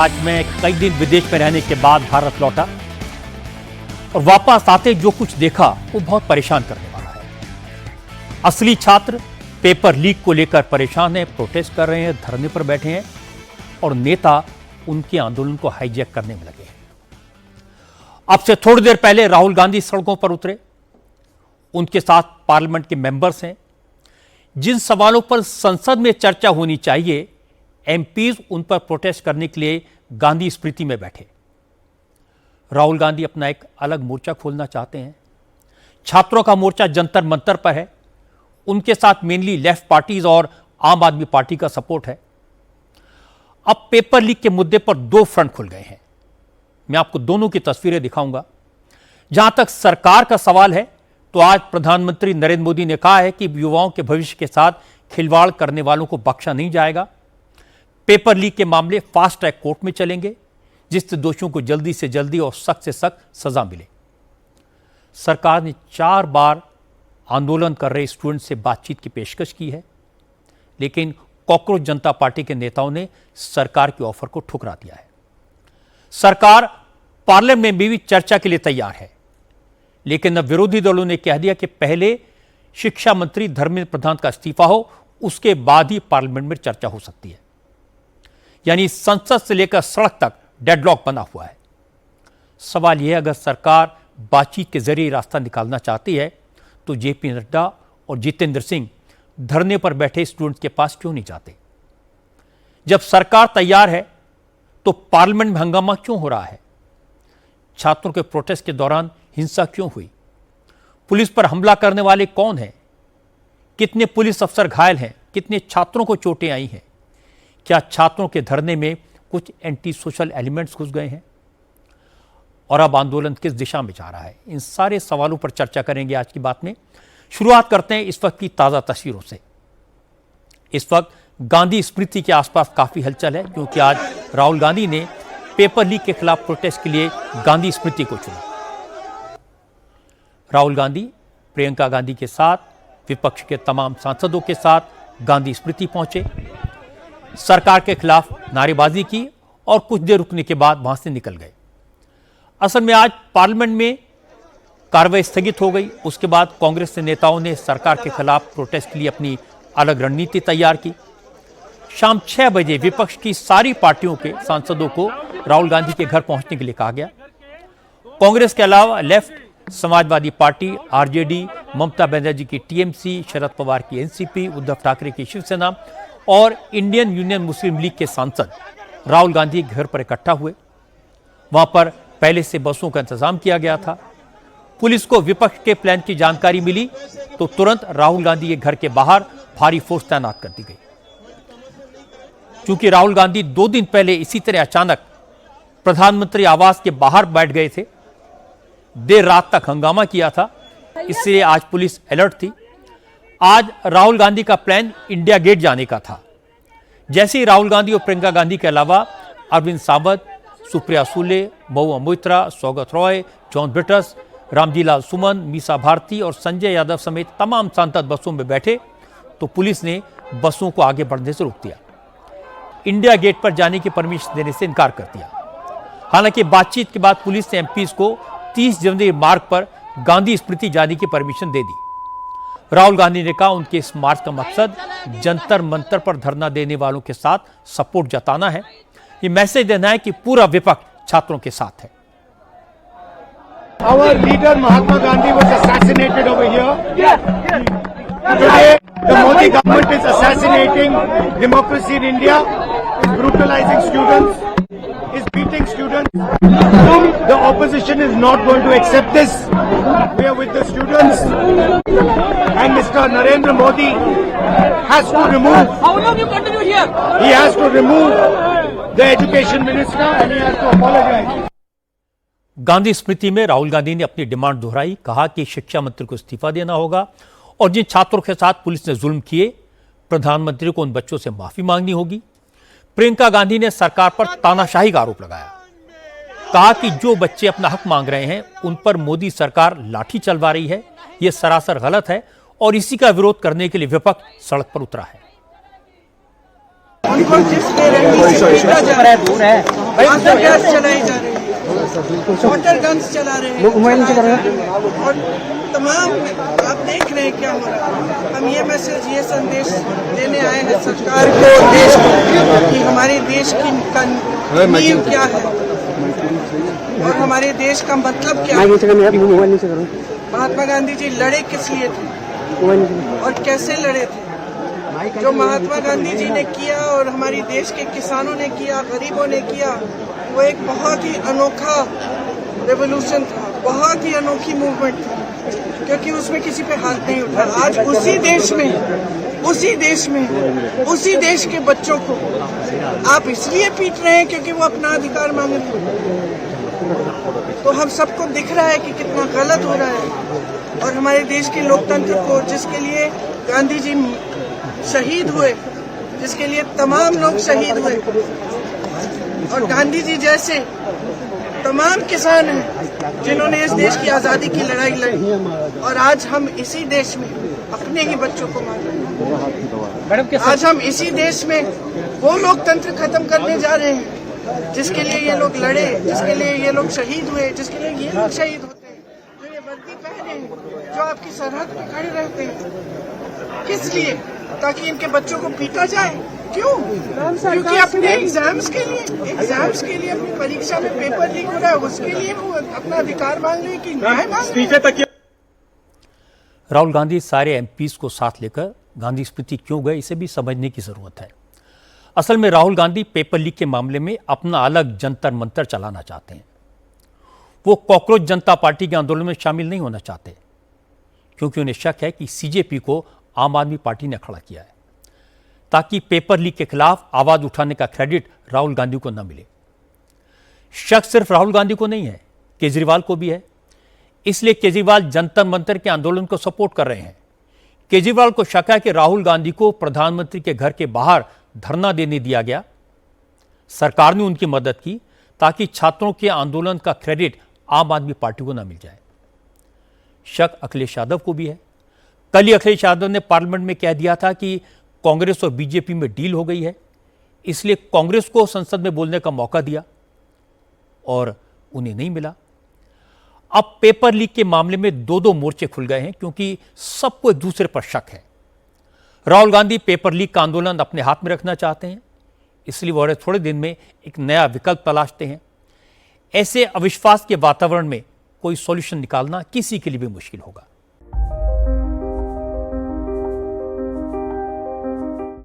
आज मैं कई दिन विदेश में रहने के बाद भारत लौटा और वापस आते जो कुछ देखा वो बहुत परेशान करने वाला है। असली छात्र पेपर लीक को लेकर परेशान हैं, प्रोटेस्ट कर रहे हैं, धरने पर बैठे हैं और नेता उनके आंदोलन को हाईजैक करने में लगे हैं। अब से थोड़ी देर पहले राहुल गांधी सड़कों पर उतरे, उनके साथ पार्लियामेंट के मेंबर्स हैं। जिन सवालों पर संसद में चर्चा होनी चाहिए, एमपीज उन पर प्रोटेस्ट करने के लिए गांधी स्मृति में बैठे। राहुल गांधी अपना एक अलग मोर्चा खोलना चाहते हैं। छात्रों का मोर्चा जंतर मंतर पर है, उनके साथ मेनली लेफ्ट पार्टीज और आम आदमी पार्टी का सपोर्ट है। अब पेपर लीक के मुद्दे पर दो फ्रंट खुल गए हैं। मैं आपको दोनों की तस्वीरें दिखाऊंगा। जहां तक सरकार का सवाल है तो आज प्रधानमंत्री नरेंद्र मोदी ने कहा है कि युवाओं के भविष्य के साथ खिलवाड़ करने वालों को बख्शा नहीं जाएगा। पेपर लीक के मामले फास्ट ट्रैक कोर्ट में चलेंगे, जिससे दोषियों को जल्दी से जल्दी और सख्त से सख्त सजा मिले। सरकार ने 4 बार आंदोलन कर रहे स्टूडेंट से बातचीत की पेशकश की है, लेकिन कॉकरोच जनता पार्टी के नेताओं ने सरकार के ऑफर को ठुकरा दिया है। सरकार पार्लियामेंट में भी चर्चा के लिए तैयार है, लेकिन अब विरोधी दलों ने कह दिया कि पहले शिक्षा मंत्री धर्मेंद्र प्रधान का इस्तीफा हो, उसके बाद ही पार्लियामेंट में चर्चा हो सकती है। यानी संसद से लेकर सड़क तक डेडलॉक बना हुआ है। सवाल यह है, अगर सरकार बातचीत के जरिए रास्ता निकालना चाहती है तो जेपी नड्डा और जितेंद्र सिंह धरने पर बैठे स्टूडेंट्स के पास क्यों नहीं जाते? जब सरकार तैयार है तो पार्लियामेंट में हंगामा क्यों हो रहा है? छात्रों के प्रोटेस्ट के दौरान हिंसा क्यों हुई? पुलिस पर हमला करने वाले कौन हैं? कितने पुलिस अफसर घायल हैं? कितने छात्रों को चोटें आई हैं? क्या छात्रों के धरने में कुछ एंटी सोशल एलिमेंट्स घुस गए हैं? और अब आंदोलन किस दिशा में जा रहा है? इन सारे सवालों पर चर्चा करेंगे आज की बात में। शुरुआत करते हैं इस वक्त की ताजा तस्वीरों से। इस वक्त गांधी स्मृति के आसपास काफी हलचल है, क्योंकि आज राहुल गांधी ने पेपर लीक के खिलाफ प्रोटेस्ट के लिए गांधी स्मृति को चुना। राहुल गांधी प्रियंका गांधी के साथ, विपक्ष के तमाम सांसदों के साथ गांधी स्मृति पहुंचे, सरकार के खिलाफ नारेबाजी की और कुछ देर रुकने के बाद वहां से निकल गए। असल में आज पार्लियामेंट में कार्रवाई स्थगित हो गई। उसके बाद कांग्रेस के नेताओं ने सरकार के खिलाफ प्रोटेस्ट के लिए अपनी अलग रणनीति तैयार की। शाम 6 बजे विपक्ष की सारी पार्टियों के सांसदों को राहुल गांधी के घर पहुंचने के लिए कहा गया। कांग्रेस के अलावा left, Samajwadi party, RJD, Mamata Banerjee की टीएमसी, शरद पवार की एनसीपी, उद्धव ठाकरे की शिवसेना और इंडियन यूनियन मुस्लिम लीग के सांसद राहुल गांधी के घर पर इकट्ठा हुए। वहां पर पहले से बसों का इंतजाम किया गया था। पुलिस को विपक्ष के प्लान की जानकारी मिली तो तुरंत राहुल गांधी के घर के बाहर भारी फोर्स तैनात कर दी गई। क्योंकि राहुल गांधी 2 दिन पहले इसी तरह अचानक प्रधानमंत्री आवास के बाहर बैठ गए थे, देर रात तक हंगामा किया था, इसलिए आज पुलिस अलर्ट थी। आज राहुल गांधी का प्लान इंडिया गेट जाने का था। जैसे ही राहुल गांधी और प्रियंका गांधी के अलावा अरविंद सावंत, सुप्रिया सुले, महुआ मोइत्रा, सौगत रॉय, जॉन ब्रिटस, रामजी लाल सुमन, मीसा भारती और संजय यादव समेत तमाम सांसद बसों में बैठे तो पुलिस ने बसों को आगे बढ़ने से रोक दिया। इंडिया गेट पर जाने की परमिशन देने से इनकार कर दिया। हालांकि बातचीत के बाद पुलिस ने एमपीज को 30 जनवरी मार्ग पर गांधी स्मृति जाने की परमिशन दे दी। राहुल गांधी ने कहा उनके इस मार्च का मकसद जंतर मंतर पर धरना देने वालों के साथ सपोर्ट जताना है। ये मैसेज देना है कि पूरा विपक्ष छात्रों के साथ है। Our leader Mahatma Gandhi was assassinated over here. Today, the Modi government is assassinating democracy in India, is brutalizing students, is beating students. The opposition is not going to accept this. We are with the students, and Mr. Narendra Modi has to remove. How long you continue here? He has to remove the education minister, and he has to apologize. Gandhi स्मृति में राहुल गांधी ने अपनी demand दोहराई, कहा कि शिक्षा मंत्री को इस्तीफा देना होगा और जिन छात्रों के साथ पुलिस ने जुल्म किए, प्रधानमंत्री को उन बच्चों से माफी मांगनी होगी। प्रियंका गांधी ने सरकार पर तानाशाही का आरोप लगाया, कहा कि जो बच्चे अपना हक मांग रहे हैं उन पर मोदी सरकार लाठी चलवा रही है, यह सरासर गलत है और इसी का विरोध करने के लिए विपक्ष सड़क पर उतरा है। कौन-कौन जिस पे दूर है आंसू गैस चलाई जा रही है, वाटर गन्स चला रहे हैं और तमाम आप देख रहे हैं क्या हो रहा है। हम ये मैसेज, ये संदेश देने आए हैं सरकार को, देश को, कि हमारे देश की नींव क्या है और हमारे देश का मतलब क्या है। महात्मा गांधी जी लड़े किस लिए थे और कैसे लड़े थे? जो महात्मा गांधी जी ने किया और हमारे देश के किसानों ने किया, गरीबों ने किया, वो एक बहुत ही अनोखा रेवोल्यूशन था, बहुत ही अनोखी मूवमेंट थी, क्योंकि उसमें किसी पे हाथ नहीं उठा। आज उसी देश के बच्चों को आप इसलिए पीट रहे हैं क्योंकि वो अपना अधिकार मांग रहे हैं। तो हम सबको दिख रहा है कि कितना गलत हो रहा है। और हमारे देश के लोकतंत्र को, जिसके लिए गांधी जी शहीद हुए, जिसके लिए तमाम लोग शहीद हुए, और गांधी जी जैसे तमाम किसान हैं जिन्होंने इस देश की आजादी की लड़ाई लड़ी, और आज हम इसी देश में अपने ही बच्चों को मार रहे हैं। आज हम इसी देश में वो लोकतंत्र खत्म करने जा रहे हैं जिसके लिए ये लोग लड़े, जिसके लिए ये लोग शहीद हुए, जिसके लिए ये लोग शहीद होते हैं, जो ये वर्दी पहने, जो आपकी सरहद पे खड़े रहते हैं। किस लिए? ताकि इनके बच्चों को पीटा जाए। क्यों? क्योंकि अपने एग्जाम्स के लिए अपनी परीक्षा में पेपर लीक हो रहा है, उसके लिए वो अपना अधिकार मांग रहे हैं कि न्याय मांग रहे हैं। राहुल गांधी सारे एमपीज को साथ लेकर गांधी स्मृति क्यों गए, इसे भी समझने की जरूरत है। असल में राहुल गांधी पेपर लीक के मामले में अपना अलग जंतर मंतर चलाना चाहते हैं। वो कॉकरोच जनता पार्टी के आंदोलन में शामिल नहीं होना चाहते, क्योंकि उन्हें शक है कि सीजेपी को आम आदमी पार्टी ने खड़ा किया है, ताकि पेपर लीक के खिलाफ आवाज उठाने का क्रेडिट राहुल गांधी को न मिले। शक सिर्फ राहुल गांधी को नहीं है, केजरीवाल को भी है। इसलिए केजरीवाल जंतर मंतर के आंदोलन को सपोर्ट कर रहे हैं। केजरीवाल को शक है कि राहुल गांधी को प्रधानमंत्री के घर के बाहर धरना देने दिया गया, सरकार ने उनकी मदद की ताकि छात्रों के आंदोलन का क्रेडिट आम आदमी पार्टी को न मिल जाए। शक अखिलेश यादव को भी है। कल ही अखिलेश यादव ने पार्लियामेंट में कह दिया था कि कांग्रेस और बीजेपी में डील हो गई है, इसलिए कांग्रेस को संसद में बोलने का मौका दिया और उन्हें नहीं मिला। अब पेपर लीक के मामले में दो मोर्चे खुल गए हैं, क्योंकि सबको एक दूसरे पर शक है। राहुल गांधी पेपर लीक का आंदोलन अपने हाथ में रखना चाहते हैं, इसलिए वह थोड़े दिन में एक नया विकल्प तलाशते हैं। ऐसे अविश्वास के वातावरण में कोई सॉल्यूशन निकालना किसी के लिए भी मुश्किल होगा।